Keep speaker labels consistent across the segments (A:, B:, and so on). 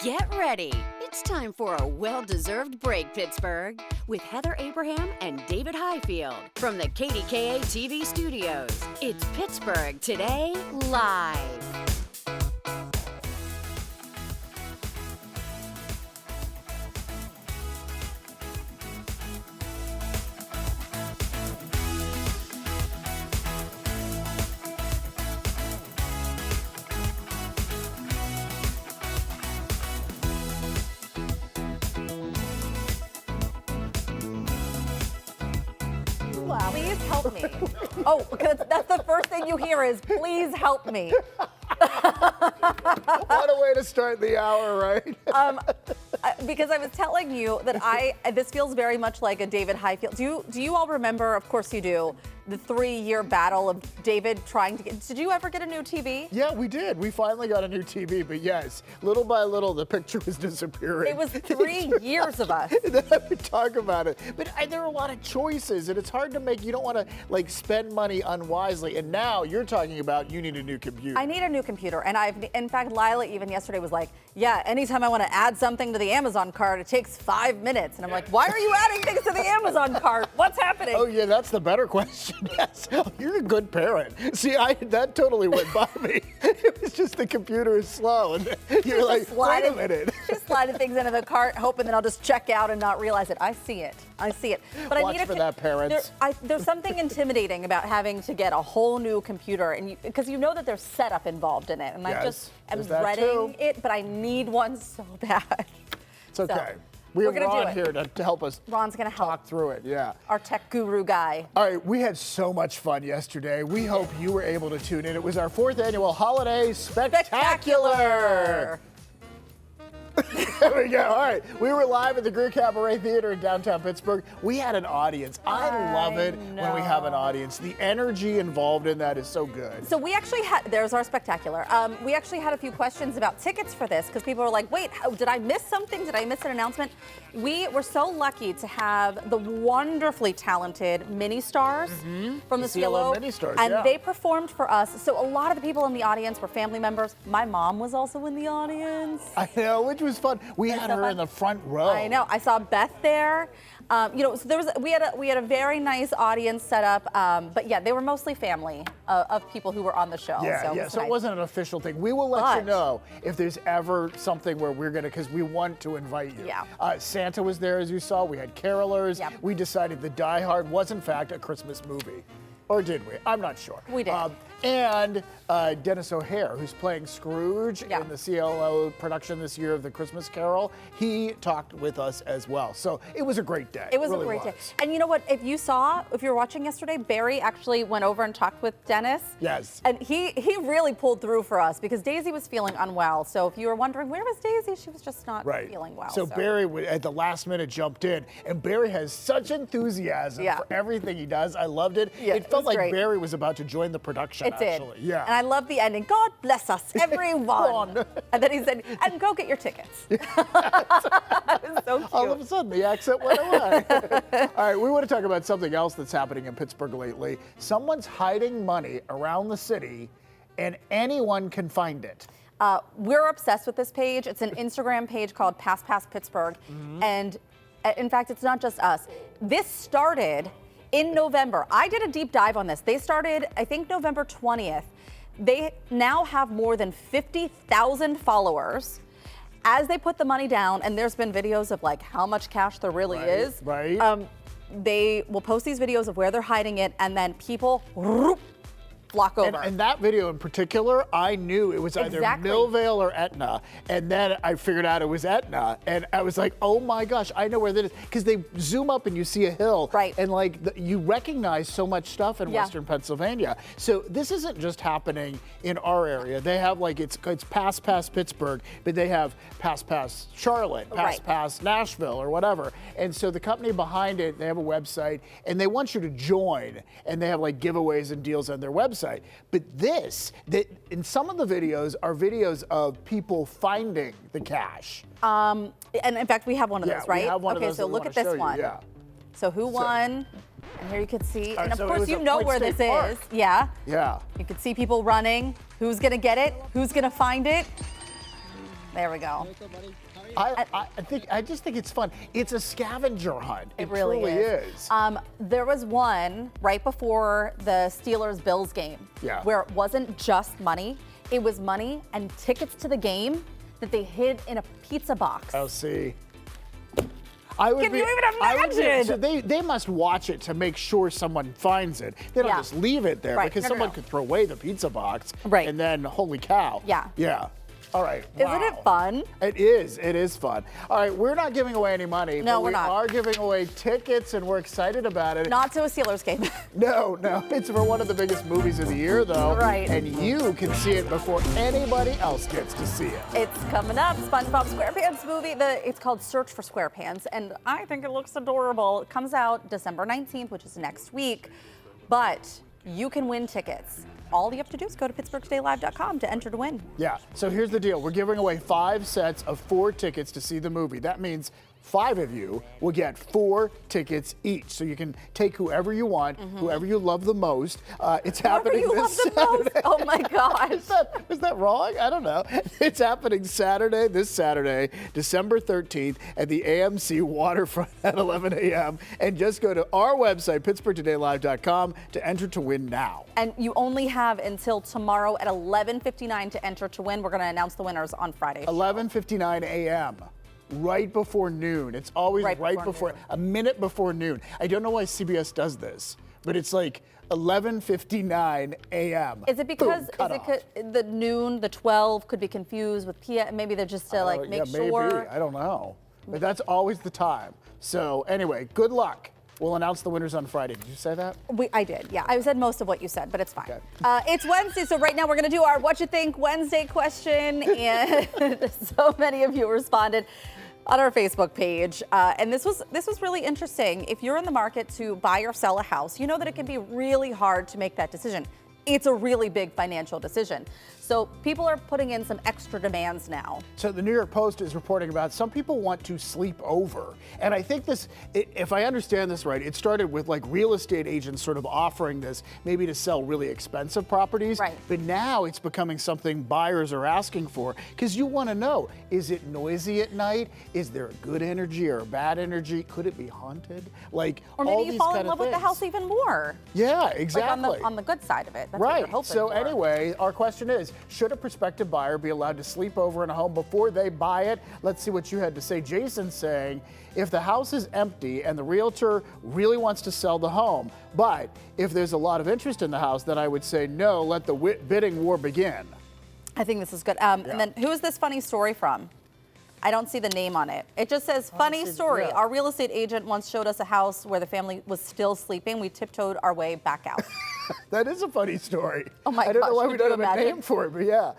A: Get ready. It's time for a well-deserved break, Pittsburgh, with Heather Abraham and David Highfield from the KDKA-TV studios. It's Pittsburgh Today Live.
B: Please help me. Oh, because that's the first thing you hear is, please help me.
C: What a way to start the hour, right?
B: Because I was telling you that this feels very much like a David Highfield. Do you all remember, of course you do, the 3-year battle of David trying to get, did you ever get a new TV?
C: Yeah, we did. We finally got a new TV, but yes, little by little, the picture was disappearing.
B: It was 3 years of us.
C: And then I would talk about it. But there are a lot of choices, and it's hard to make, you don't want to like spend money unwisely. And now you're talking about you need a new computer.
B: I need a new computer. And in fact, Lila even yesterday was like, yeah, anytime I want to add something to the Amazon cart, it takes 5 minutes. And I'm like, why are you adding things to the Amazon cart? What's happening?
C: Oh yeah, that's the better question. Yes, you're a good parent. See, that totally went by me. It was just the computer is slow, and you're like, wait a minute.
B: Just sliding things into the cart, hoping that I'll just check out and not realize it. I see it. But
C: Watch for that, parents.
B: There's something intimidating about having to get a whole new computer, and because you know that there's setup involved in it, and
C: yes,
B: I just am dreading it, but I need one so bad.
C: It's okay.
B: So,
C: we have Ron here to help us.
B: Ron's going to help
C: talk through it, yeah.
B: Our tech guru guy.
C: All right, we had so much fun yesterday. We hope you were able to tune in. It was our 4th annual Holiday Spectacular. There we go. All right. We were live at the Greer Cabaret Theater in downtown Pittsburgh. We had an audience. I love it when we have an audience. The energy involved in that is so good.
B: So we actually had, there's our spectacular. We actually had a few questions about tickets for this because people were like, wait, did I miss something? Did I miss an announcement? We were so lucky to have the wonderfully talented mini stars from the CLO.
C: Mini stars,
B: and
C: yeah.
B: they performed for us. So a lot of the people in the audience were family members. My mom was also in the audience.
C: I know, which was fun. We had her in the front row.
B: I know. I saw Beth there. So we had a very nice audience set up. But yeah, they were mostly family of people who were on the show.
C: Yeah, so it wasn't an official thing. We will let you know if there's ever something where we're gonna, because we want to invite you.
B: Yeah.
C: Santa was there, as you saw. We had carolers.
B: Yep.
C: We decided the Die Hard was in fact a Christmas movie. Or did we? I'm not sure.
B: We did.
C: And Dennis O'Hare, who's playing Scrooge in the CLO production this year of The Christmas Carol, he talked with us as well. So it was a great day.
B: It was a great day. And you know what? If you were watching yesterday, Barry actually went over and talked with Dennis.
C: Yes.
B: And he really pulled through for us because Daisy was feeling unwell. So if you were wondering, where was Daisy? She was just not feeling well.
C: So Barry at the last minute jumped in, and Barry has such enthusiasm for everything he does. I loved it.
B: Yeah,
C: it felt like
B: great.
C: Barry was about to join the production.
B: It did.
C: Actually. Yeah.
B: And I love the ending. God bless us, everyone. And then he said, and go get your tickets. That was so cute.
C: All of a sudden, the accent went away. All right, we want to talk about something else that's happening in Pittsburgh lately. Someone's hiding money around the city, and anyone can find it.
B: We're obsessed with this page. It's an Instagram page called Pass Pittsburgh. And in fact, it's not just us. This started in November. I did a deep dive on this. They started, I think, November 20th. They now have more than 50,000 followers. As they put the money down, and there's been videos of like how much cash there really is.
C: Right.
B: They will post these videos of where they're hiding it, and then people flock over.
C: And that video in particular, I knew it was either Millvale or Etna. And then I figured out it was Etna. And I was like, oh my gosh, I know where that is. Because they zoom up and you see a hill.
B: Right.
C: And like you recognize so much stuff in Western Pennsylvania. So this isn't just happening in our area. They have like, it's Pass Pittsburgh, but they have Pass Charlotte, Pass Nashville or whatever. And so the company behind it, they have a website and they want you to join. And they have like giveaways and deals on their website. But in some of the videos are videos of people finding the cash.
B: And in fact, we have one of those, right?
C: We have one of those
B: so look at this one. So who won? And here you can see, and of course you know where this is. Yeah.
C: Yeah.
B: You can see people running. Who's gonna get it? Who's gonna find it? There we go.
C: I just think it's fun. It's a scavenger hunt.
B: It really
C: truly is.
B: There was one right before the Steelers-Bills game where it wasn't just money. It was money and tickets to the game that they hid in a pizza box.
C: Oh, see.
B: Can you even imagine?
C: So they must watch it to make sure someone finds it. They don't just leave it there because someone could throw away the pizza box.
B: Right.
C: And then, holy cow.
B: Yeah.
C: Yeah. All right.
B: Isn't it fun?
C: It is. It is fun. All right. We're not giving away any money.
B: No,
C: but
B: we're not.
C: We are giving away tickets, and we're excited about it.
B: Not to a Steelers game.
C: No. It's for one of the biggest movies of the year, though.
B: Right.
C: And you can see it before anybody else gets to see it.
B: It's coming up. SpongeBob SquarePants movie. It's called Search for SquarePants, and I think it looks adorable. It comes out December 19th, which is next week. But you can win tickets. All you have to do is go to PittsburghTodayLive.com to enter to win.
C: Yeah, so here's the deal. We're giving away 5 sets of 4 tickets to see the movie. That means 5 of you will get 4 tickets each. So you can take whoever you want, whoever you love the most. It's happening this Saturday.
B: Oh my gosh.
C: Is that wrong? I don't know. It's happening this Saturday, December 13th at the AMC Waterfront at 11 a.m. And just go to our website, PittsburghTodayLive.com, to enter to win now.
B: And you only have until tomorrow at 11:59 to enter to win. We're going to announce the winners on Friday.
C: 11:59 a.m. Right before noon. It's always right before a minute before noon. I don't know why CBS does this, but it's like 11:59 a.m.
B: Is it because the noon, the 12 could be confused with PM? Maybe they're just to make sure.
C: Maybe. I don't know. But that's always the time. So anyway, good luck. We'll announce the winners on Friday. Did you say that?
B: I did, yeah. I said most of what you said, but it's fine.
C: Okay.
B: It's Wednesday, so right now we're going to do our What You Think Wednesday question. And so many of you responded on our Facebook page. And this was really interesting. If you're in the market to buy or sell a house, you know that it can be really hard to make that decision. It's a really big financial decision. So people are putting in some extra demands now.
C: So the New York Post is reporting about some people want to sleep over. And I think this, if I understand this right, it started with like real estate agents sort of offering this maybe to sell really expensive properties.
B: Right.
C: But now it's becoming something buyers are asking for because you want to know, is it noisy at night? Is there a good energy or a bad energy? Could it be haunted? Like,
B: or maybe
C: all
B: you
C: these
B: fall
C: kind
B: in
C: of
B: love with the
C: things.
B: house even more.
C: Yeah, exactly.
B: Like on the good side of it. That's what
C: right.
B: you're hoping
C: So
B: for.
C: anyway, our question is, should a prospective buyer be allowed to sleep over in a home before they buy it? Let's see what you had to say. Jason's saying, if the house is empty and the realtor really wants to sell the home, but if there's a lot of interest in the house, then I would say no, let the bidding war begin.
B: I think this is good. And then who is this funny story from? I don't see the name on it. It just says, funny story.
C: Yeah.
B: Our real estate agent once showed us a house where the family was still sleeping. We tiptoed our way back out.
C: That is a funny story.
B: Oh my
C: I don't know
B: gosh,
C: why we
B: could
C: don't
B: you
C: have a
B: imagine?
C: name for it, but yeah.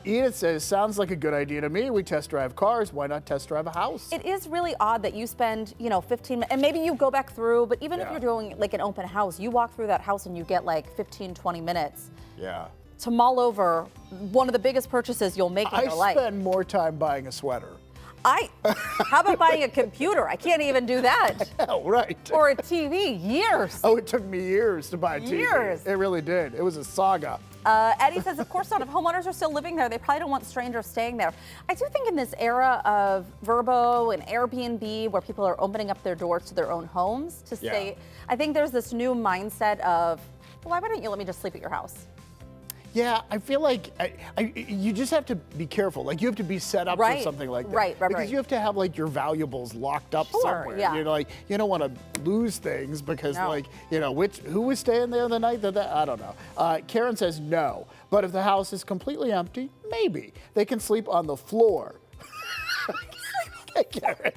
C: Edith says, sounds like a good idea to me. We test drive cars. Why not test drive a house?
B: It is really odd that you spend, 15 minutes, and maybe you go back through, but even if you're doing like an open house, you walk through that house and you get like 15, 20 minutes.
C: Yeah.
B: To mull over one of the biggest purchases you'll make in your life.
C: I spend more time buying a sweater.
B: How about buying a computer? I can't even do that.
C: Oh, right.
B: Or a TV, years.
C: Oh, it took me years to buy a TV.
B: Years.
C: It really did. It was a saga.
B: Eddie says, of course not. If homeowners are still living there, they probably don't want strangers staying there. I do think in this era of Vrbo and Airbnb, where people are opening up their doors to their own homes to stay, I think there's this new mindset of, well, why don't you let me just sleep at your house?
C: Yeah, I feel like you just have to be careful. Like you have to be set up for something like that.
B: Right.
C: Because you have to have like your valuables locked up somewhere.
B: Yeah.
C: You know, like you don't want to lose things because who was staying there the night that I don't know. Karen says no, but if the house is completely empty, maybe they can sleep on the floor. Karen.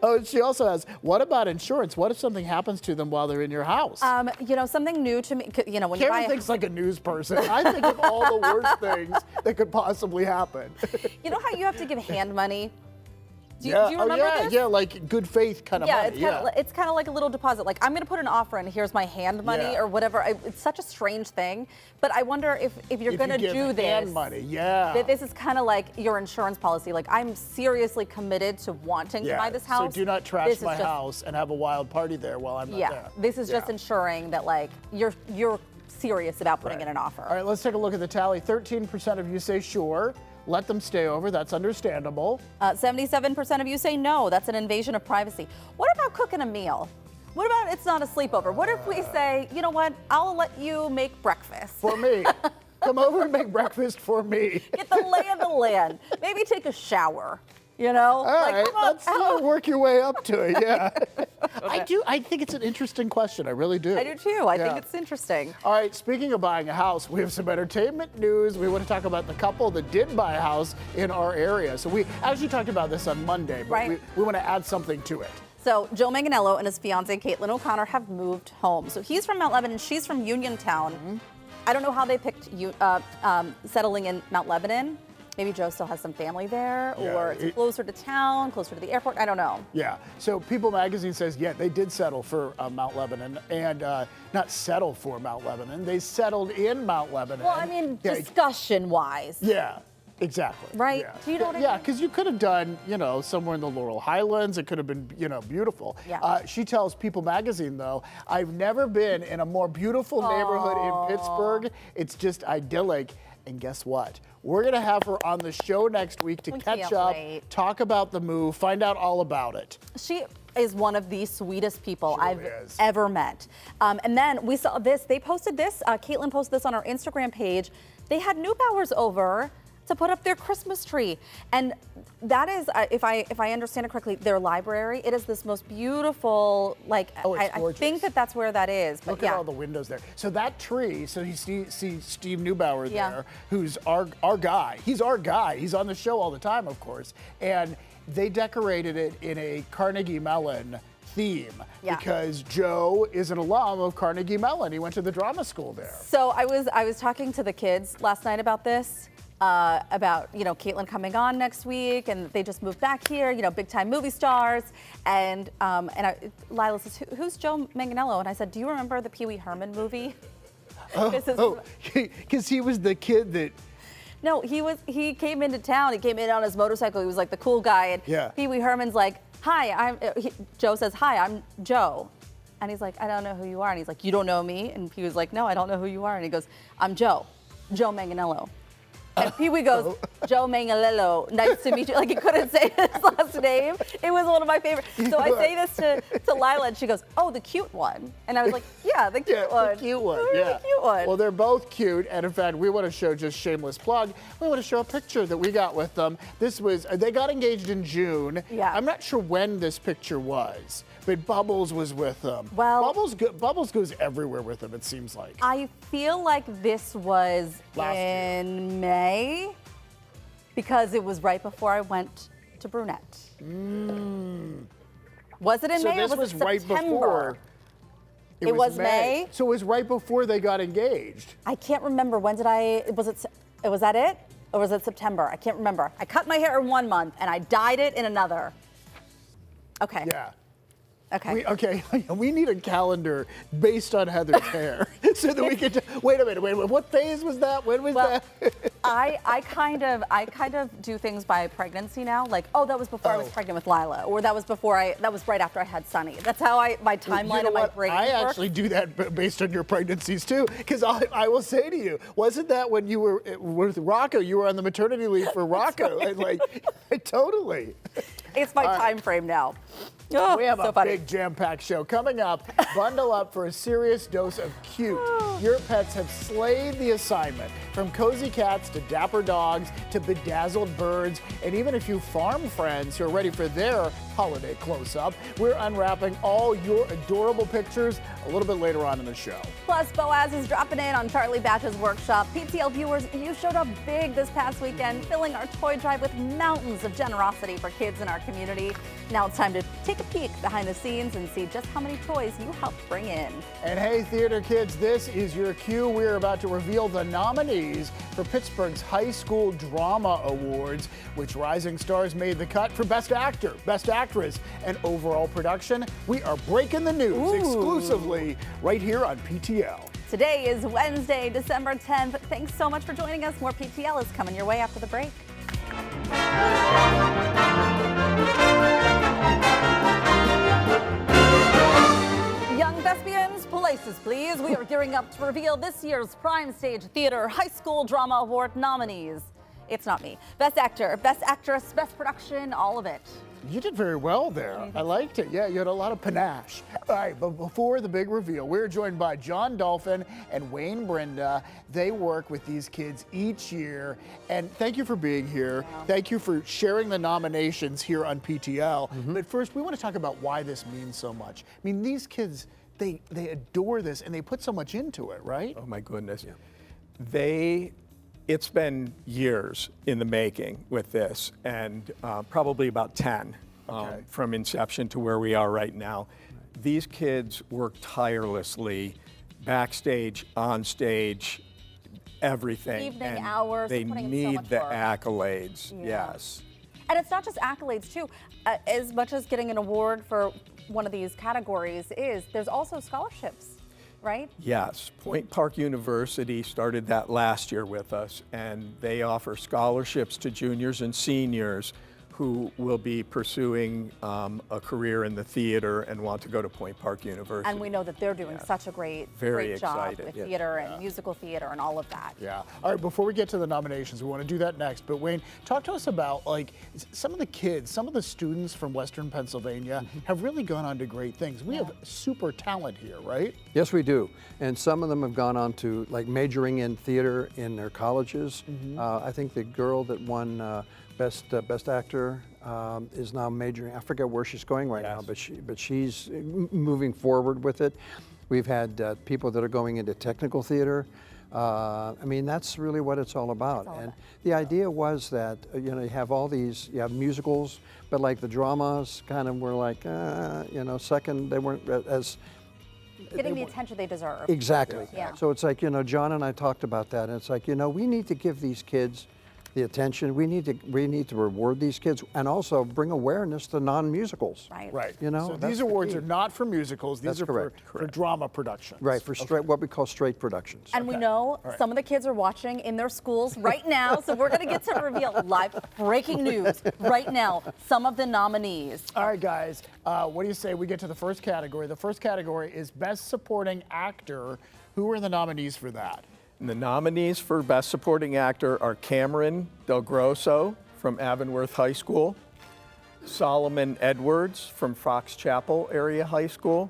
C: Oh, she also has, what about insurance? What if something happens to them while they're in your house?
B: Something new to me, when
C: Karen
B: you buy
C: thinks like a news person. I think of all the worst things that could possibly happen.
B: You know how you have to give hand money? Do you remember this?
C: Yeah, like good faith kind of money.
B: It's kind of like a little deposit. Like I'm going to put an offer in. Here's my hand money or whatever. It's such a strange thing. But I wonder if you're going to do this.
C: Hand money,
B: This is kind of like your insurance policy. Like I'm seriously committed to wanting to buy this house.
C: So do not trash my house and have a wild party there while I'm not there.
B: Yeah, this is just ensuring that like you're serious about putting in an offer.
C: All right, let's take a look at the tally. 13% of you say sure. let them stay over. That's understandable.
B: 77% of you say no. That's an invasion of privacy. What about cooking a meal? What about it's not a sleepover? What if we say, you know what, I'll let you make breakfast.
C: For me. Come over and make breakfast for me.
B: Get the lay of the land. Maybe take a shower. You know?
C: All right, let's work your way up to it, yeah. Okay. I think it's an interesting question. I really do.
B: I do too. I think it's interesting.
C: All right, speaking of buying a house, we have some entertainment news. We want to talk about the couple that did buy a house in our area. So we actually talked about this on Monday, but we want to add something to it.
B: So Joe Manganiello and his fiancée, Caitlin O'Connor, have moved home. So he's from Mount Lebanon, she's from Uniontown. Mm-hmm. I don't know how they picked settling in Mount Lebanon. Maybe Joe still has some family there, or it's closer to town, closer to the airport. I don't know.
C: Yeah. So People Magazine says, yeah, they did settle for Mount Lebanon, and not settle for Mount Lebanon. They settled in Mount Lebanon.
B: Well, I mean, discussion-wise.
C: Yeah. Exactly.
B: Right?
C: Yeah.
B: Do you know what I mean?
C: Yeah, because you could have done, somewhere in the Laurel Highlands. It could have been, beautiful.
B: Yeah.
C: She tells People Magazine, though, I've never been in a more beautiful neighborhood in Pittsburgh. It's just idyllic. And guess what? We're going to have her on the show next week to catch up, talk about the move, find out all about it.
B: She is one of the sweetest people I've ever met. And then we saw this. They posted this. Caitlin posted this on her Instagram page. They had Neubauers over to put up their Christmas tree. And that is, if I understand it correctly, their library. It is this most beautiful, I think that's where that is. But
C: look at all the windows there. So that tree, so you see Steve Neubauer there, who's our guy. He's our guy. He's on the show all the time, of course. And they decorated it in a Carnegie Mellon theme because Joe is an alum of Carnegie Mellon. He went to the drama school there.
B: So I was talking to the kids last night about this. About Caitlin coming on next week, and they just moved back here, big time movie stars, and Lila says, who's Joe Manganiello? And I said, do you remember the Pee Wee Herman movie?
C: Because he was the kid that.
B: No, he came into town. He came in on his motorcycle. He was like the cool guy, and Pee Wee Herman's like, hi, Joe says, hi, I'm Joe. And he's like, I don't know who you are. And he's like, you don't know me? And Pee Wee's like, no, I don't know who you are. And he goes, I'm Joe Manganiello. And Pee Wee goes, Joe Manganiello, nice to meet you. Like, he couldn't say his last name. It was one of my favorites. So I say this to Lila, and she goes, oh, the cute one. And I was like, yeah, the cute one.
C: The cute one,
B: The cute one.
C: Well, they're both cute. And in fact, we want to show, just shameless plug, we want to show a picture that we got with them. They got engaged in June.
B: Yeah.
C: I'm not sure when this picture was, but Bubbles was with them.
B: Well,
C: Bubbles goes everywhere with them, it seems like.
B: I feel like this was in May, because it was right before I went to Brunette. Was it in May or was it September?
C: Right before.
B: It was May.
C: So it was right before they got engaged.
B: I can't remember. Was that it? Or was it September? I can't remember. I cut my hair in 1 month and I dyed it in another. Okay.
C: Yeah.
B: Okay.
C: We need a calendar based on Heather's hair so that we could. Wait a minute. What phase was that? When was that?
B: I kind of do things by pregnancy now. Like, that was before I was pregnant with Lila, or that was right after I had Sunny. That's how my timeline and my brain works.
C: I actually do that based on your pregnancies too, because I will say to you, wasn't that when you were with Rocco? You were on the maternity leave for Rocco, and totally.
B: It's my time frame now.
C: We have a big jam-packed show coming up. Bundle up for a serious dose of cute. Your pets have slayed the assignment, from cozy cats to dapper dogs to bedazzled birds, and even a few farm friends who are ready for their holiday close-up. We're unwrapping all your adorable pictures a little bit later on in the show.
B: Plus, Boaz is dropping in on Charlie Batch's workshop. PTL viewers, you showed up big this past weekend, filling our toy drive with mountains of generosity for kids in our community. Now it's time to take a peek behind the scenes and see just how many toys you helped bring in.
C: And hey, theater kids, this is your cue. We're about to reveal the nominees for Pittsburgh's High School Drama Awards, which rising stars made the cut for Best Actor, Best Actress, and overall production. We are breaking the news exclusively right here on PTL.
B: Today is Wednesday, December 10th. Thanks so much for joining us. More PTL is coming your way after the break. Young thespians, places please. We are gearing up to reveal this year's Prime Stage Theater High School Drama Award nominees. It's not me. Best actor, best actress, best production, all of it.
C: You did very well there. I liked it. Yeah, you had a lot of panache. All right, but before the big reveal, we're joined by John Dolphin and Wayne Brenda. They work with these kids each year. And thank you for being here.
B: Yeah.
C: Thank you for sharing the nominations here on PTL. But first, we want to talk about why this means so much. I mean, these kids, they adore this and they put so much into it, right?
D: Oh my goodness. It's been years in the making with this, and probably about 10 from inception to where we are right now. These kids work tirelessly, backstage, on stage, everything.
B: Evening
D: and
B: hours,
D: they
B: putting in so
D: need
B: much
D: the
B: work.
D: accolades,
B: Yeah.
D: yes.
B: And it's not just accolades too. As much as getting an award for one of these categories there's also scholarships, right?
D: Yes, Point Park University started that last year with us, and they offer scholarships to juniors and seniors who will be pursuing a career in the theater and want to go to Point Park University.
B: And we know that they're doing such a great
D: Very
B: job
D: excited.
B: with
D: Yeah.
B: theater and musical theater and all of that.
C: Yeah. All right, before we get to the nominations, we want to do that next. But Wayne, talk to us about like some of the kids, some of the students from Western Pennsylvania have really gone on to great things. We have super talent here, right?
E: Yes, we do. And some of them have gone on to like majoring in theater in their colleges. I think the girl that won best actor is now majoring. I forget where she's going right now, but she's moving forward with it. We've had people that are going into technical theater. I mean, that's really what it's all about. And the idea was that you have all these, you have musicals, but like the dramas kind of were like, second. They weren't as
B: Getting the attention they deserve.
E: exactly.
B: Yeah.
E: So it's like, John and I talked about that, and it's like, we need to give these kids the attention. We need to reward these kids and also bring awareness to non-musicals.
B: Right.
C: Right.
E: You know,
C: so
E: that's
C: these
E: the
C: awards
E: key.
C: are not for musicals. These
E: That's
C: are
E: correct.
C: for drama productions.
E: Right, for straight, what we call straight productions.
B: And we know some of the kids are watching in their schools right now, so we're going to get to reveal live breaking news right now. Some of the nominees.
C: All right, guys. What do you say we get to the first category? The first category is Best Supporting Actor. Who are the nominees for that?
D: And the nominees for Best Supporting Actor are Cameron Del Grosso from Avonworth High School, Solomon Edwards from Fox Chapel Area High School,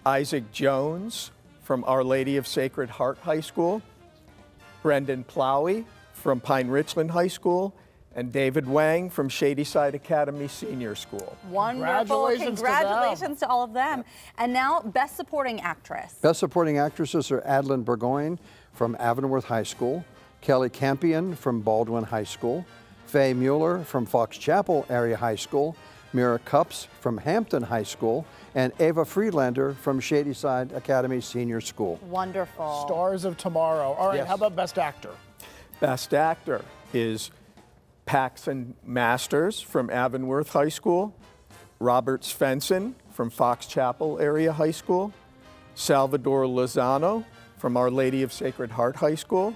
D: Isaac Jones from Our Lady of Sacred Heart High School, Brendan Plowey from Pine Richland High School, and David Wang from Shadyside Academy Senior School.
B: Wonderful.
C: Congratulations to them.
B: Congratulations to all of them. And now, Best Supporting Actress.
E: Best supporting actresses are Adeline Burgoyne from Avonworth High School, Kelly Campion from Baldwin High School, Faye Mueller from Fox Chapel Area High School, Mira Cups from Hampton High School, and Ava Friedlander from Shadyside Academy Senior School.
B: Wonderful.
C: Stars of Tomorrow. All right,
E: Yes.
C: how about Best Actor?
D: Best Actor is Paxton Masters from Avonworth High School, Robert Svensson from Fox Chapel Area High School, Salvador Lozano from Our Lady of Sacred Heart High School,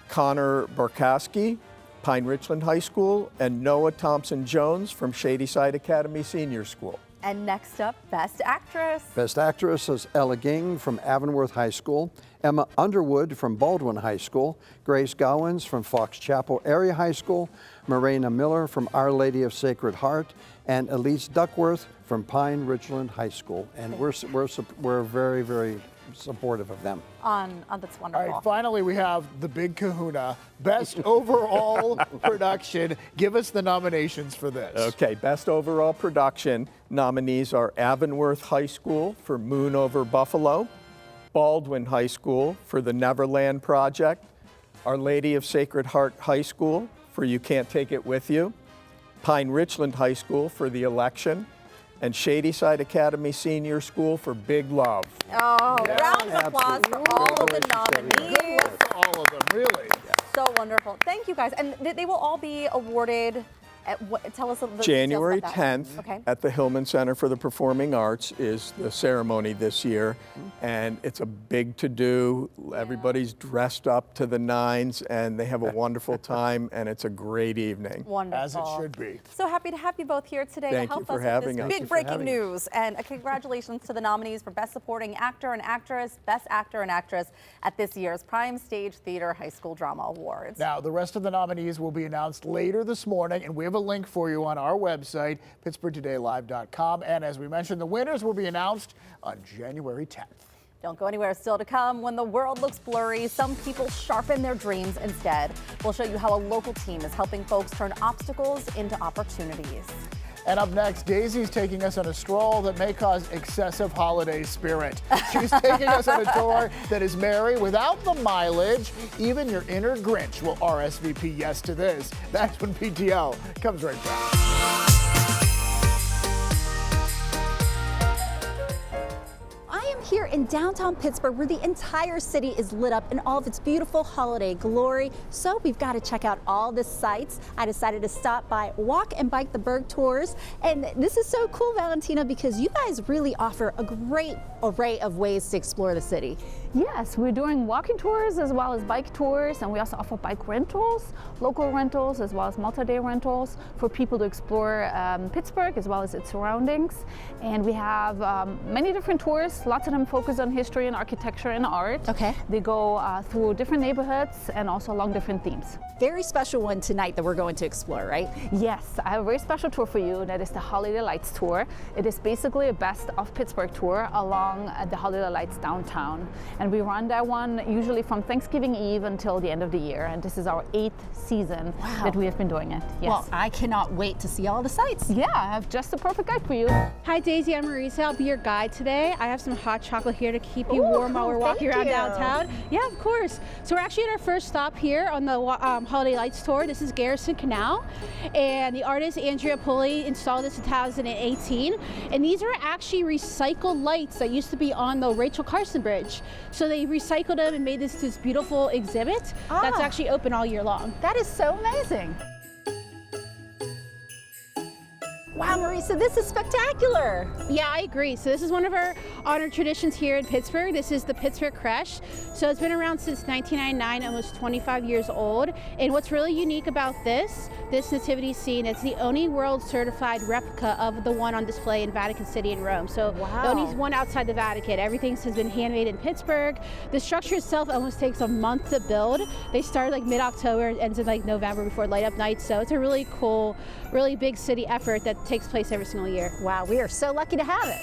D: Connor Barkowski, Pine Richland High School, and Noah Thompson-Jones from Shadyside Academy Senior School.
B: And next up, Best Actress.
E: Best actress is Ella Ging from Avonworth High School, Emma Underwood from Baldwin High School, Grace Gowans from Fox Chapel Area High School, Morena Miller from Our Lady of Sacred Heart, and Elise Duckworth from Pine Richland High School. And we're very, very supportive of them.
B: That's
C: All
B: wonderful.
C: right, finally we have the big kahuna, Best Overall Production. Give us the nominations for this.
D: Okay, Best Overall Production nominees are Avonworth High School for Moon Over Buffalo, Baldwin High School for the Neverland Project, Our Lady of Sacred Heart High School for You Can't Take It With You, Pine Richland High School for The Election, and Shadyside Academy Senior School for Big Love.
B: Oh, round of applause for all of the nominees.
C: All of them, really.
B: So wonderful. Thank you guys. And they will all be awarded Tell us the details
D: January
B: about that.
D: 10th
B: Okay.
D: at the Hillman Center for the Performing Arts is the ceremony this year, and it's a big to-do. Everybody's dressed up to the nines, and they have a wonderful time, and it's a great evening.
B: Wonderful.
C: As it should be.
B: So happy to have you both here today
D: Thank
B: to
D: you
B: help
D: for
B: us
D: having
B: with
D: us.
B: this
D: Thank
B: big
D: you for
B: breaking
D: having
B: news. And congratulations to the nominees for Best Supporting Actor and Actress, Best Actor and Actress at this year's Prime Stage Theater High School Drama Awards.
C: Now, the rest of the nominees will be announced later this morning, and we have a link for you on our website, pittsburghtodaylive.com. And as we mentioned, the winners will be announced on January 10th.
B: Don't go anywhere. Still to come, when the world looks blurry, some people sharpen their dreams instead. We'll show you how a local team is helping folks turn obstacles into opportunities.
C: And up next, Daisy's taking us on a stroll that may cause excessive holiday spirit. She's taking us on a tour that is merry without the mileage. Even your inner Grinch will RSVP yes to this. That's when PTL comes right back.
F: Here in downtown Pittsburgh, where the entire city is lit up in all of its beautiful holiday glory. So we've got to check out all the sights. I decided to stop by Walk and Bike the Burg tours. And this is so cool, Valentina, because you guys really offer a great array of ways to explore the city.
G: Yes, we're doing walking tours as well as bike tours, and we also offer bike rentals, local rentals, as well as multi-day rentals for people to explore Pittsburgh as well as its surroundings. And we have many different tours, lots of them focus on history and architecture and art.
F: Okay.
G: They go through different neighborhoods and also along different themes.
F: Very special one tonight that we're going to explore, right?
G: Yes, I have a very special tour for you. That is the Holiday Lights Tour. It is basically a best of Pittsburgh tour along the Holiday Lights downtown. And we run that one usually from Thanksgiving Eve until the end of the year. And this is our 8th season that we have been doing it. Yes.
F: Well, I cannot wait to see all the sights.
G: Yeah, I have just the perfect guide for you.
H: Hi Daisy, I'm Marisa. I'll be your guide today. I have some hot chocolate here to keep you warm while we're walking around downtown. Yeah, of course. So we're actually at our first stop here on the Holiday Lights Tour. This is Garrison Canal, and the artist Andrea Pulley installed this in 2018. And these are actually recycled lights that used to be on the Rachel Carson Bridge. So they recycled them and made this beautiful exhibit that's actually open all year long.
F: That is so amazing. Wow, Marisa, this is spectacular.
H: Yeah, I agree. So this is one of our honored traditions here in Pittsburgh. This is the Pittsburgh Creche. So it's been around since 1999, almost 25 years old. And what's really unique about this nativity scene, it's the only world certified replica of the one on display in Vatican City in Rome. So the only one outside the Vatican. Everything has been handmade in Pittsburgh. The structure itself almost takes a month to build. They start like mid-October, ends in like November before light up night. So it's a really cool, really big city effort that takes place every single year.
F: Wow, we are so lucky to have it.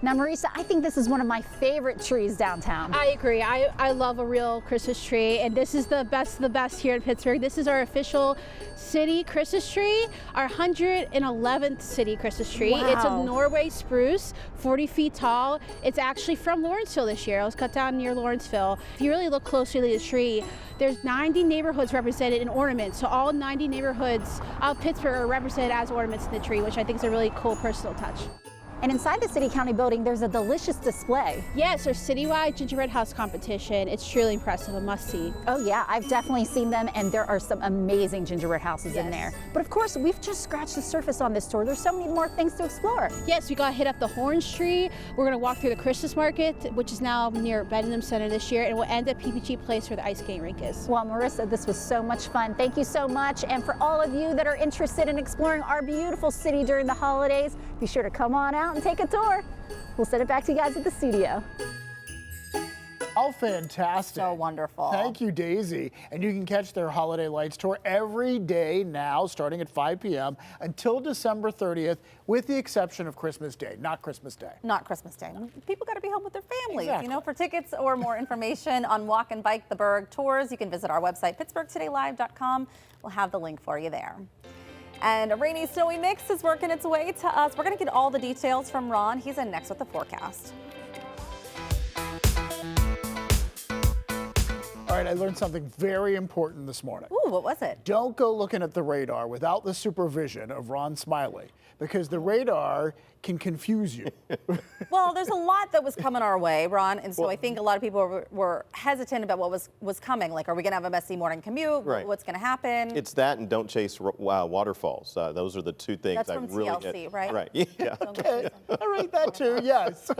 F: Now, Marisa, I think this is one of my favorite trees downtown.
H: I agree. I love a real Christmas tree, and this is the best of the best here in Pittsburgh. This is our official city Christmas tree, our 111th city Christmas tree.
F: Wow.
H: It's a Norway spruce, 40 feet tall. It's actually from Lawrenceville this year. It was cut down near Lawrenceville. If you really look closely at the tree, there's 90 neighborhoods represented in ornaments. So all 90 neighborhoods of Pittsburgh are represented as ornaments in the tree, which I think is a really cool personal touch.
F: And inside the City County building, there's a delicious display.
H: Yes, our citywide gingerbread house competition. It's truly impressive, a must-see.
F: Oh yeah, I've definitely seen them, and there are some amazing gingerbread houses in there. But of course, we've just scratched the surface on this tour. There's so many more things to explore.
H: Yes, we got to hit up the Horns Tree. We're going to walk through the Christmas Market, which is now near Benham Center this year, and we'll end at PPG Place where the ice skating rink is.
F: Well, Marisa, this was so much fun. Thank you so much. And for all of you that are interested in exploring our beautiful city during the holidays, be sure to come on out and take a tour. We'll send it back to you guys at the studio.
C: Oh, fantastic.
B: So wonderful.
C: Thank you, Daisy. And you can catch their Holiday Lights Tour every day now, starting at 5 p.m. until December 30th, with the exception of Christmas Day, not Christmas Day.
B: Not Christmas Day. People got to be home with their families.
C: Exactly.
B: You know, for tickets or more information on Walk and Bike the Burg tours, you can visit our website, pittsburghtodaylive.com. We'll have the link for you there. And a rainy, snowy mix is working its way to us. We're going to get all the details from Ron. He's in next with the forecast.
C: All right, I learned something very important this morning.
B: Ooh, what was it?
C: Don't go looking at the radar without the supervision of Ron Smiley, because the radar can confuse you.
B: Well, there's a lot that was coming our way, Ron, and so I think a lot of people were hesitant about what was coming. Like, are we going to have a messy morning commute?
I: Right.
B: What's going to happen?
I: It's that and don't chase waterfalls. Those are the two things
B: That's
I: I
B: from
I: really
B: TLC, right?
I: Right. Yeah.
C: Okay, all right, that too, yes.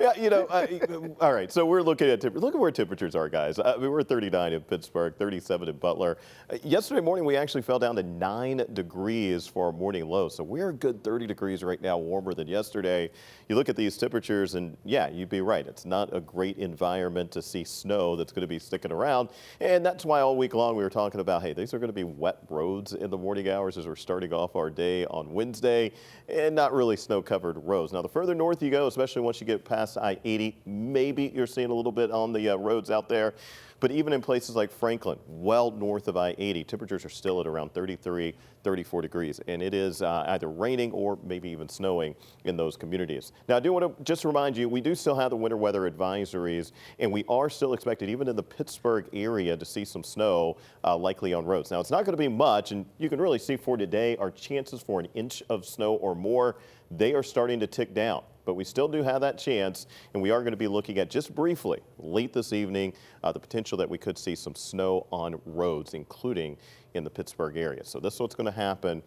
I: Yeah, all right, so we're looking at look at where temperatures are, guys. We're 39 in Pittsburgh, 37 in Butler. Yesterday morning, we actually fell down to 9 degrees for our morning low, so we're a good 30 degrees right now, warmer than yesterday. You look at these temperatures, and yeah, you'd be right. It's not a great environment to see snow that's going to be sticking around, and that's why all week long we were talking about, hey, these are going to be wet roads in the morning hours as we're starting off our day on Wednesday, and not really snow-covered roads. Now, the further north you go, especially once you get past I-80, maybe you're seeing a little bit on the roads out there. But even in places like Franklin, well north of I-80, temperatures are still at around 33, 34 degrees. And it is either raining or maybe even snowing in those communities. Now, I do want to just remind you, we do still have the winter weather advisories, and we are still expected, even in the Pittsburgh area, to see some snow likely on roads. Now, it's not going to be much, and you can really see for today, our chances for an inch of snow or more, they are starting to tick down. But we still do have that chance, and we are going to be looking at, just briefly, late this evening, the potential that we could see some snow on roads, including in the Pittsburgh area. So this is what's going to happen.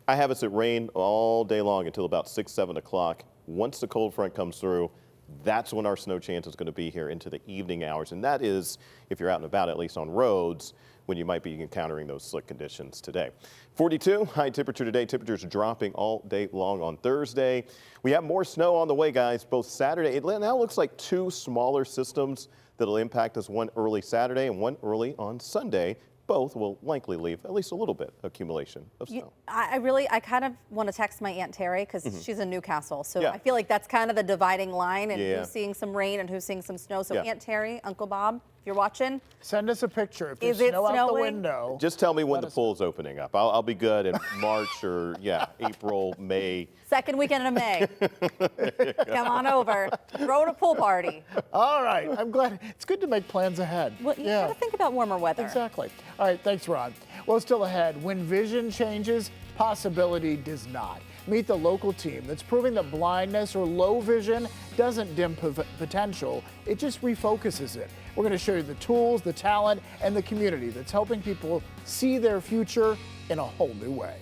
I: I have us at rain all day long until about 6, 7 o'clock. Once the cold front comes through, that's when our snow chance is going to be here into the evening hours. And that is, if you're out and about, at least on roads, when you might be encountering those slick conditions today. 42, high temperature today. Temperatures dropping all day long on Thursday. We have more snow on the way, guys, both Saturday. It now looks like 2 smaller systems that'll impact us, one early Saturday and one early on Sunday. Both will likely leave at least a little bit accumulation of snow.
B: I kind of want to text my Aunt Terry because she's in Newcastle. So
I: Yeah.
B: I feel like that's kind of the dividing line, and
I: Yeah.
B: who's seeing some rain and who's seeing some snow. So
I: Yeah.
B: Aunt Terry, Uncle Bob, if you're watching,
C: Send us a picture. If
B: Is
C: there's
B: it
C: snow out the
B: snowing?
C: window.
I: Just tell me when
C: Let
I: the
C: us
I: pool's opening up. I'll be good in March or, April, May.
B: second weekend of May. Come on over. Throw a pool party.
C: All right, I'm glad. It's good to make plans ahead.
B: Well, you got to think about warmer weather.
C: Exactly. All right, thanks, Ron. Well, still ahead. When vision changes, possibility does not. Meet the local team that's proving that blindness or low vision doesn't dim potential, it just refocuses it. We're going to show you the tools, the talent, and the community that's helping people see their future in a whole new way.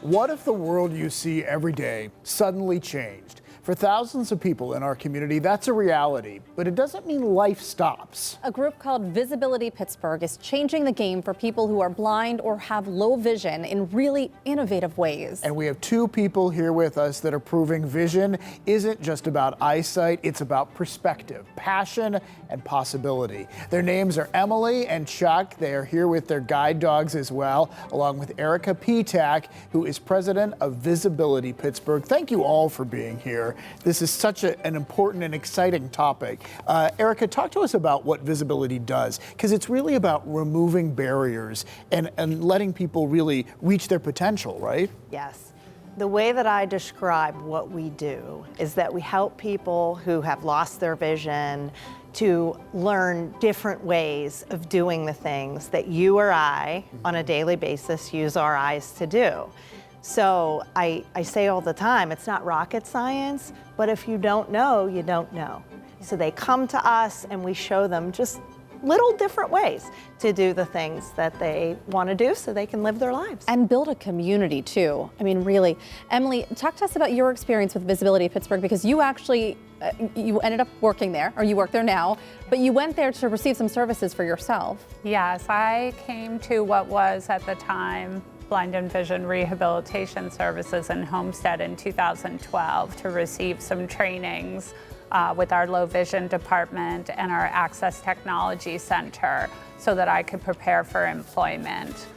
C: What if the world you see every day suddenly changed? For thousands of people in our community, that's a reality, but it doesn't mean life stops.
B: A group called Visibility Pittsburgh is changing the game for people who are blind or have low vision in really innovative ways.
C: And we have 2 people here with us that are proving vision isn't just about eyesight, it's about perspective, passion, and possibility. Their names are Emily and Chuck. They are here with their guide dogs as well, along with Erica Petak, who is president of Visibility Pittsburgh. Thank you all for being here. This is such an important and exciting topic. Erica, talk to us about what Visibility does, because it's really about removing barriers and letting people really reach their potential, right?
J: Yes. The way that I describe what we do is that we help people who have lost their vision to learn different ways of doing the things that you or I on a daily basis use our eyes to do. So I say all the time, it's not rocket science, but if you don't know, you don't know. So they come to us and we show them just little different ways to do the things that they want to do so they can live their lives.
B: And build a community too. I mean, really. Emily, talk to us about your experience with Visibility Pittsburgh, because you actually, you ended up working there, or you work there now, but you went there to receive some services for yourself.
K: Yes, I came to what was at the time Blind and Vision Rehabilitation Services in Homestead in 2012 to receive some trainings with our low vision department and our Access Technology Center so that I could prepare for employment.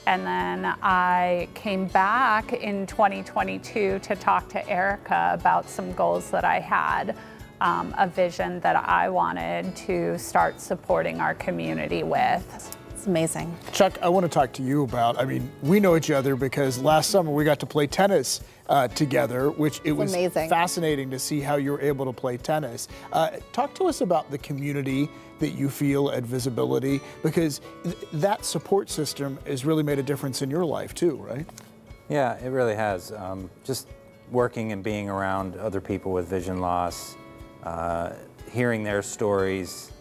K: And then I came back in 2022 to talk to Erica about some goals that I had, a vision that I wanted to start supporting our community with.
B: amazing.
C: Chuck, I want to talk to you about, we know each other because last summer we got to play tennis together, which it was
B: amazing.
C: Fascinating to see how you were able to play tennis. Talk to us about the community that you feel at Visibility, because that support system has really made a difference in your life too, right?
L: Yeah, it really has. Just working and being around other people with vision loss, hearing their stories,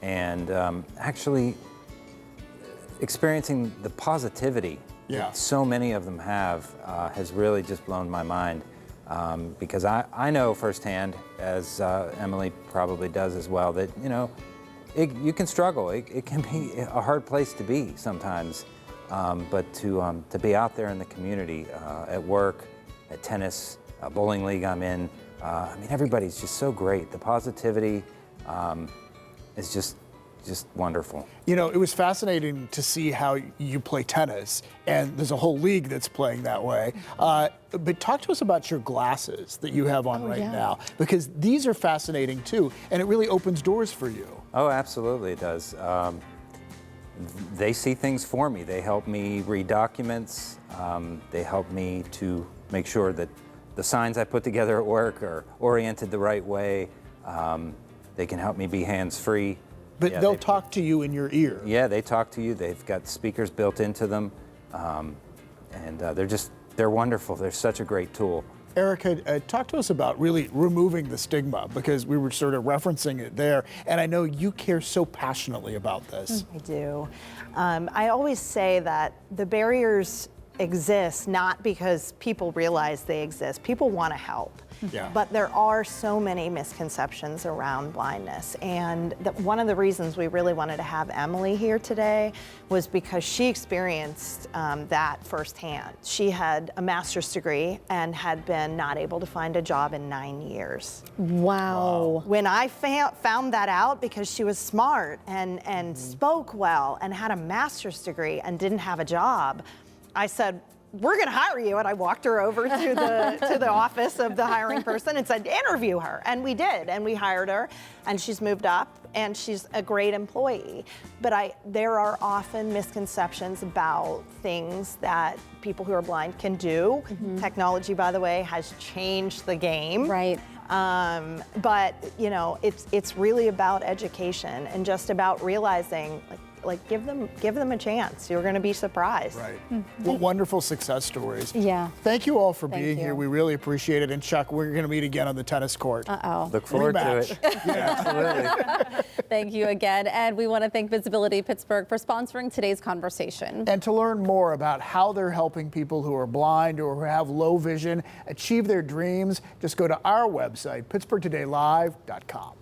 L: and actually experiencing the positivity that so many of them have has really just blown my mind. Because I know firsthand, as Emily probably does as well, that you can struggle. It can be a hard place to be sometimes, but to be out there in the community, at work, at tennis, bowling league I'm in, everybody's just so great. The positivity is just wonderful.
C: It was fascinating to see how you play tennis, and there's a whole league that's playing that way. But talk to us about your glasses that you have on now, because these are fascinating too, and it really opens doors for you.
L: Oh, absolutely it does. They see things for me. They help me read documents. They help me to make sure that the signs I put together at work are oriented the right way. They can help me be hands-free.
C: But they'll talk to you in your ear.
L: Yeah, they talk to you. They've got speakers built into them. And they're wonderful. They're such a great tool.
C: Erica, talk to us about really removing the stigma, because we were sort of referencing it there, and I know you care so passionately about this.
J: I do. I always say that the barriers exist not because people realize they exist. People want to help.
C: Yeah.
J: But there are so many misconceptions around blindness, and one of the reasons we really wanted to have Emily here today was because she experienced that firsthand. She had a master's degree and had been not able to find a job in 9 years.
B: Wow.
J: When I found that out, because she was smart and spoke well and had a master's degree and didn't have a job, I said, we're going to hire you. And I walked her over to the office of the hiring person and said, interview her. And we did, and we hired her, and she's moved up, and she's a great employee. But there are often misconceptions about things that people who are blind can do. Technology, by the way, has changed the game.
B: Right.
J: But it's really about education and just about realizing, like give them a chance. You're going to be surprised.
C: Right. What wonderful success stories.
B: Yeah.
C: Thank you all for being here. We really appreciate it. And Chuck, we're going to meet again on the tennis court.
L: Look forward to it.
C: Absolutely.
B: Thank you again. And we want to thank Visibility Pittsburgh for sponsoring today's conversation.
C: And to learn more about how they're helping people who are blind or who have low vision achieve their dreams, just go to our website, pittsburghtodaylive.com.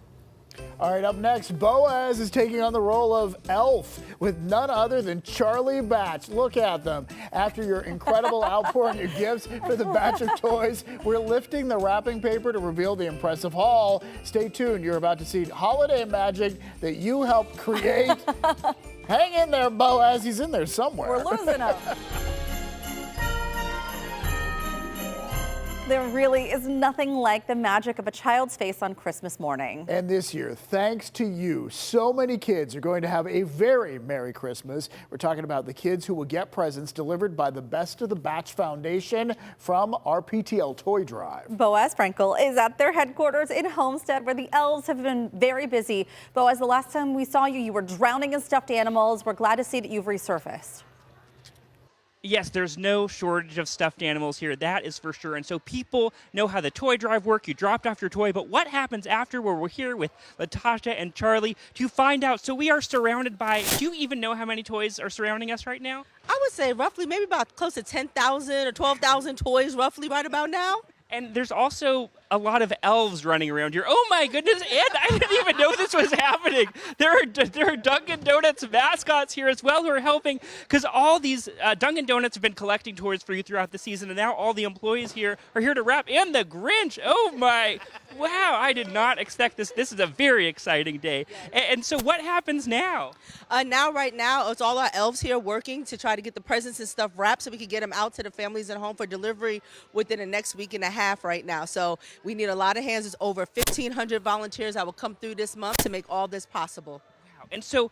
C: All right, up next, Boaz is taking on the role of Elf with none other than Charlie Batch. Look at them. After your incredible outpouring of gifts for the batch of toys, we're lifting the wrapping paper to reveal the impressive haul. Stay tuned. You're about to see holiday magic that you helped create. Hang in there, Boaz. He's in there somewhere.
B: We're losing him. There really is nothing like the magic of a child's face on Christmas morning.
C: And this year, thanks to you, so many kids are going to have a very Merry Christmas. We're talking about the kids who will get presents delivered by the Best of the Batch Foundation from our PTL Toy Drive.
B: Boaz Frankel is at their headquarters in Homestead, where the elves have been very busy. Boaz, the last time we saw you, you were drowning in stuffed animals. We're glad to see that you've resurfaced.
M: Yes, there's no shortage of stuffed animals here, that is for sure. And so people know how the toy drive works. You dropped off your toy, but what happens after, where we're here with Latasha and Charlie to find out? So we are surrounded by, do you even know how many toys are surrounding us right now?
N: I would say roughly maybe about close to 10,000 or 12,000 toys roughly right about now.
M: And there's also a lot of elves running around here. Oh my goodness, and I didn't even know this was happening. There are Dunkin' Donuts mascots here as well who are helping, because all these Dunkin' Donuts have been collecting toys for you throughout the season, and now all the employees here are here to wrap. And the Grinch, oh my, wow, I did not expect this. This is a very exciting day. And so what happens now?
N: Right now, it's all our elves here working to try to get the presents and stuff wrapped so we can get them out to the families at home for delivery within the next week and a half right now. So we need a lot of hands. There's over 1,500 volunteers that will come through this month to make all this possible.
M: Wow. And so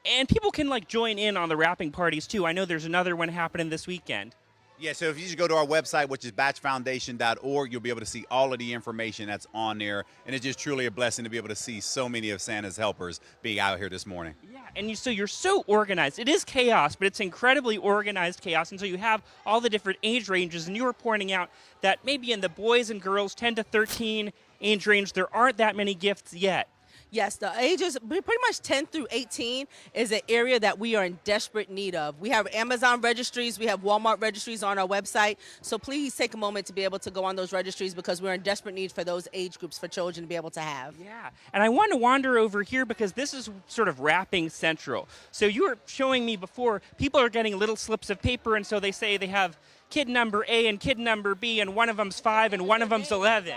M: And people can like join in on the wrapping parties too. I know there's another one happening this weekend.
O: Yeah, so if you just go to our website, which is batchfoundation.org, you'll be able to see all of the information that's on there. And it's just truly a blessing to be able to see so many of Santa's helpers being out here this morning.
M: Yeah, and so you're so organized. It is chaos, but it's incredibly organized chaos. And so you have all the different age ranges. And you were pointing out that maybe in the boys and girls 10 to 13 age range, there aren't that many gifts yet.
N: Yes, the ages, pretty much 10 through 18 is an area that we are in desperate need of. We have Amazon registries, we have Walmart registries on our website. So please take a moment to be able to go on those registries because we're in desperate need for those age groups for children to be able to have.
M: Yeah, and I want to wander over here because this is sort of wrapping central. So you were showing me before, people are getting little slips of paper, and so they say they have kid number A and kid number B, and one of them's 5 and one of them's 11.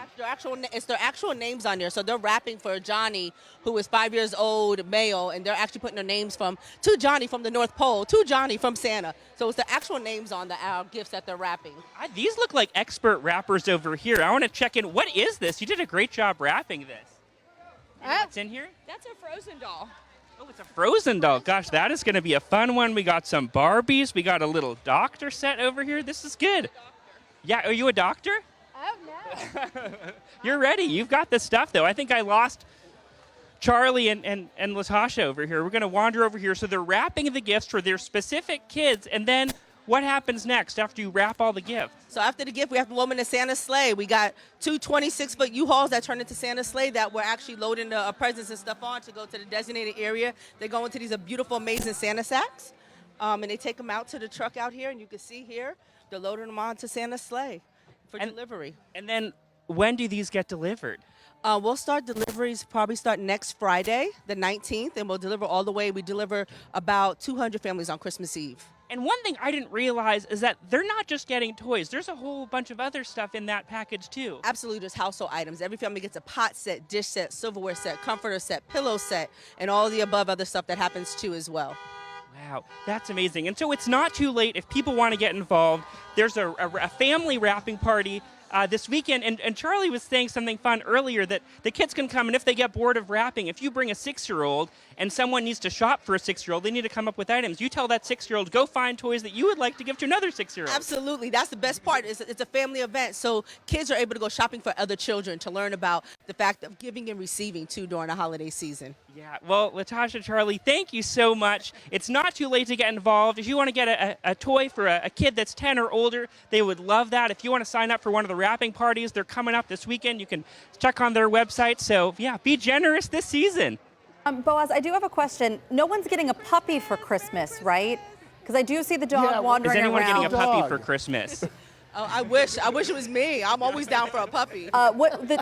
N: It's their actual names on there. So they're wrapping for Johnny, who is 5 years old, male, and they're actually putting their names to Johnny from the North Pole, to Johnny from Santa. So it's the actual names on our gifts that they're wrapping.
M: These look like expert wrappers over here. I want to check in. What is this? You did a great job wrapping this. What's in here?
P: That's a Frozen doll.
M: Oh, it's a Frozen doll. Gosh, that is going to be a fun one. We got some Barbies. We got a little doctor set over here. This is good. Yeah, are you a doctor?
P: Oh, no.
M: You're ready. You've got the stuff, though. I think I lost Charlie and Latasha over here. We're going to wander over here. So they're wrapping the gifts for their specific kids. And then what happens next after you wrap all the gifts?
N: So after the gift, we have the woman in Santa's sleigh. We got 2 26-foot U-Hauls that turn into Santa's sleigh that we're actually loading the presents and stuff on to go to the designated area. They go into these beautiful, amazing Santa sacks, and they take them out to the truck out here, and you can see here, they're loading them onto Santa's sleigh for delivery.
M: And then when do these get delivered?
N: We'll start deliveries, probably start next Friday, the 19th, and we'll deliver all the way. We deliver about 200 families on Christmas Eve.
M: And one thing I didn't realize is that they're not just getting toys. There's a whole bunch of other stuff in that package, too.
N: Absolutely. There's household items. Every family gets a pot set, dish set, silverware set, comforter set, pillow set, and all the above other stuff that happens, too, as well.
M: Wow, that's amazing. And so it's not too late if people want to get involved. There's a family wrapping party this weekend, and Charlie was saying something fun earlier that the kids can come, and if they get bored of wrapping, if you bring a 6-year-old and someone needs to shop for a 6-year-old, they need to come up with items. You tell that 6-year-old, go find toys that you would like to give to another 6-year-old.
N: Absolutely. That's the best part. It's a family event, so kids are able to go shopping for other children to learn about the fact of giving and receiving, too, during the holiday season.
M: Yeah, well, Latasha, Charlie, thank you so much. It's not too late to get involved. If you want to get a toy for a kid that's 10 or older, they would love that. If you want to sign up for one of the wrapping parties, they're coming up this weekend. You can check on their website. So, yeah, be generous this season.
B: Boaz, I do have a question. No one's getting a puppy for Christmas, right? Because I do see the dog wandering around.
M: Is anyone getting a puppy for Christmas?
N: Oh, I wish it was me. I'm always down for a puppy.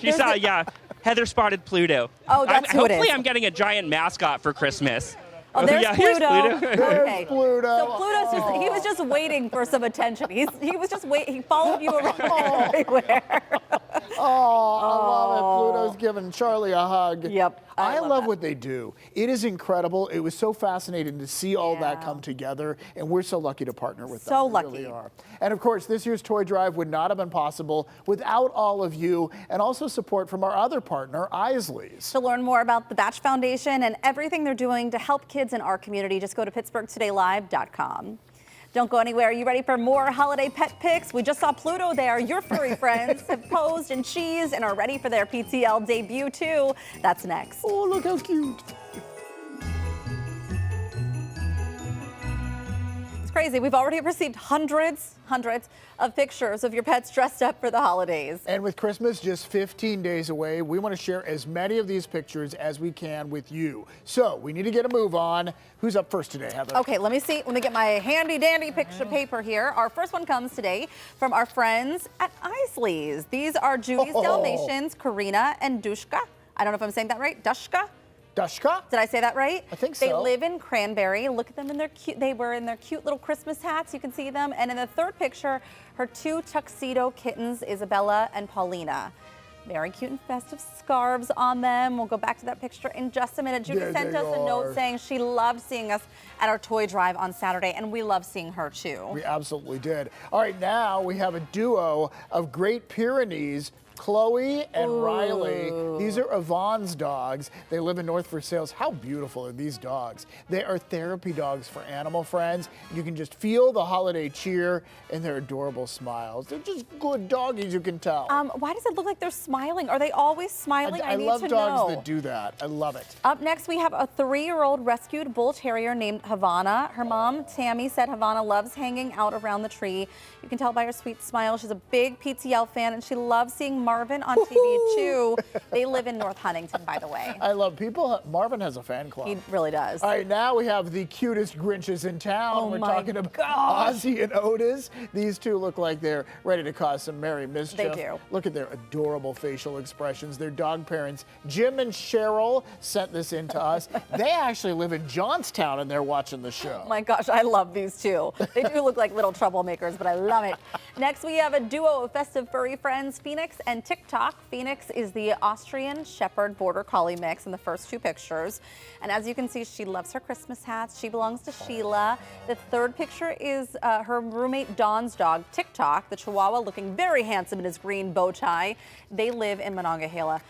M: She saw, Heather spotted Pluto.
B: Oh, that's who it is.
M: Hopefully I'm getting a giant mascot for Christmas.
B: Oh, there's Pluto.
M: Here's Pluto.
B: Okay.
C: Pluto.
B: So Pluto's he was just waiting for some attention. He was just waiting. He followed you around everywhere.
C: I love it. Pluto's giving Charlie a hug.
B: Yep.
C: I love what they do. It is incredible. It was so fascinating to see all that come together, and we're so lucky to partner with them.
B: So
C: We
B: lucky.
C: really are. And of course, this year's toy drive would not have been possible without all of you, and also support from our other partner, Isley's.
B: To learn more about the Batch Foundation and everything they're doing to help kids in our community, just go to PittsburghTodayLive.com. Don't go anywhere. Are you ready for more holiday pet pics? We just saw Pluto there. Your furry friends have posed and cheesed and are ready for their PTL debut, too. That's next.
C: Oh, look how cute.
B: It's crazy. We've already received hundreds of pictures of your pets dressed up for the holidays.
C: And with Christmas just 15 days away, we want to share as many of these pictures as we can with you. So we need to get a move on. Who's up first today, Heather?
B: Okay, let me see. Let me get my handy dandy picture paper here. Our first one comes today from our friends at Isley's. These are Judy's Dalmatians, Karina and Dushka. I don't know if I'm saying that right. Dushka?
C: Dushka?
B: Did I say that right?
C: I think so.
B: They live in Cranberry. Look at them in their cute. They were in their cute little Christmas hats. You can see them. And in the third picture, her 2 tuxedo kittens, Isabella and Paulina. Very cute and festive scarves on them. We'll go back to that picture in just a minute. Judy sent us a note saying she loved seeing us at our toy drive on Saturday, and we love seeing her too.
C: We absolutely did. All right, now we have a duo of Great Pyrenees Chloe and Riley. These are Yvonne's dogs. They live in North Versailles. How beautiful are these dogs? They are therapy dogs for animal friends. You can just feel the holiday cheer in their adorable smiles. They're just good doggies, you can tell.
B: Why does it look like they're smiling? Are they always smiling? I need
C: love
B: to
C: dogs
B: know.
C: that do that. I love it.
B: Up next, we have a 3-year-old rescued bull terrier named Havana. Her mom, Tammy, said Havana loves hanging out around the tree. You can tell by her sweet smile. She's a big PTL fan, and she loves seeing Marvin on TV, too. They live in North Huntington, by the way.
C: I love people. Marvin has a fan club.
B: He really does.
C: All right, now we have the cutest Grinches in town.
B: Oh
C: We're
B: my
C: talking about
B: gosh.
C: Ozzy and Otis. These two look like they're ready to cause some merry mischief.
B: They do.
C: Look at their adorable facial expressions. Their dog parents, Jim and Cheryl, sent this in to us. They actually live in Johnstown, and they're watching the show.
B: Oh my gosh, I love these two. They do look like little troublemakers, but I love it. Next, we have a duo of festive furry friends, Phoenix and TikTok. Phoenix is the Austrian Shepherd Border Collie mix in the first 2 pictures. And as you can see, she loves her Christmas hats. She belongs to Sheila. The third picture is her roommate Dawn's dog, TikTok, the Chihuahua, looking very handsome in his green bow tie. They live in Monongahela.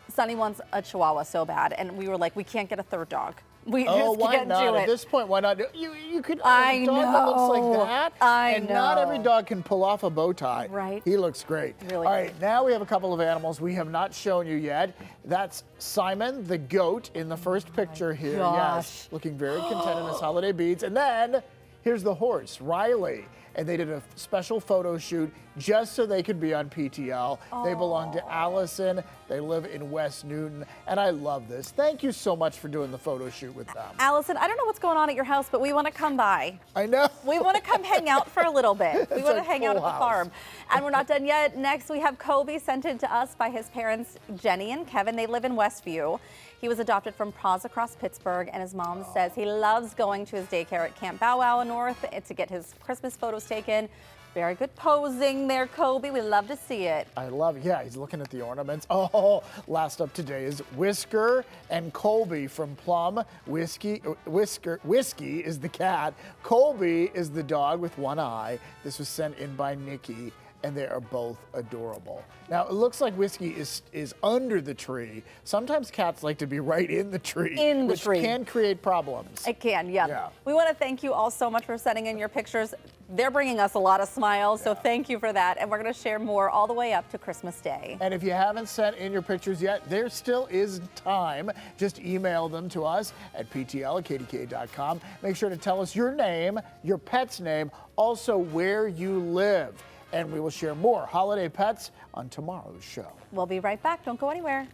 B: Sonny wants a Chihuahua so bad, and we were like, we can't get a third dog. We just
C: why
B: can't
C: not?
B: do it.
C: At this point, why not? You could
B: I
C: a dog that looks
B: know.
C: like that.
B: I
C: Not every
B: know.
C: dog can pull off a bow tie.
B: Right.
C: He looks great.
B: Really
C: All right, now we have a couple of animals we have not shown you yet. That's Simon the goat in the first picture here.
B: gosh.
C: Yes, looking very content in his holiday beads. And then here's the horse, Riley. And they did a special photo shoot just so they could be on PTL. They belong to Allison. They live in West Newton. And I love this. Thank you so much for doing the photo shoot with them.
B: Allison, I don't know what's going on at your house, but we want to come by.
C: I know.
B: We want to come hang out for a little bit. We
C: It's
B: want
C: a
B: to hang out at
C: full
B: the
C: house.
B: farm. And we're not done yet. Next, we have Kobe sent in to us by his parents, Jenny and Kevin. They live in Westview. He was adopted from Paws Across Pittsburgh, and his mom says he loves going to his daycare at Camp Bow Wow North to get his Christmas photos taken. Very good posing there, Kobe. We love to see it.
C: I love it. Yeah, he's looking at the ornaments. Oh, last up today is Whisker and Colby from Plum. Whiskey is the cat. Colby is the dog with one eye. This was sent in by Nikki, and they are both adorable. Now, it looks like Whiskey is under the tree. Sometimes cats like to be right in the tree, which can create problems.
B: It can, yeah. We want to thank you all so much for sending in your pictures. They're bringing us a lot of smiles, so thank you for that. And we're going to share more all the way up to Christmas Day.
C: And if you haven't sent in your pictures yet, there still is time. Just email them to us at ptl@kdka.com. Make sure to tell us your name, your pet's name, also where you live. And we will share more holiday pets on tomorrow's show.
B: We'll be right back. Don't go anywhere.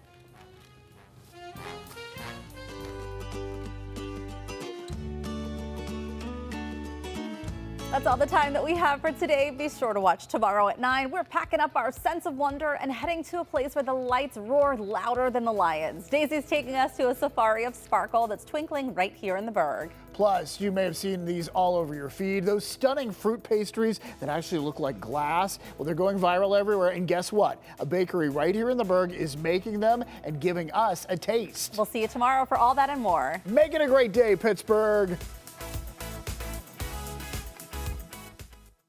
B: That's all the time that we have for today. Be sure to watch tomorrow at 9. We're packing up our sense of wonder and heading to a place where the lights roar louder than the lions. Daisy's taking us to a safari of sparkle that's twinkling right here in the Berg.
C: Plus, you may have seen these all over your feed, those stunning fruit pastries that actually look like glass. Well, they're going viral everywhere, and guess what? A bakery right here in the Berg is making them and giving us a taste.
B: We'll see you tomorrow for all that and more.
C: Make it a great day, Pittsburgh.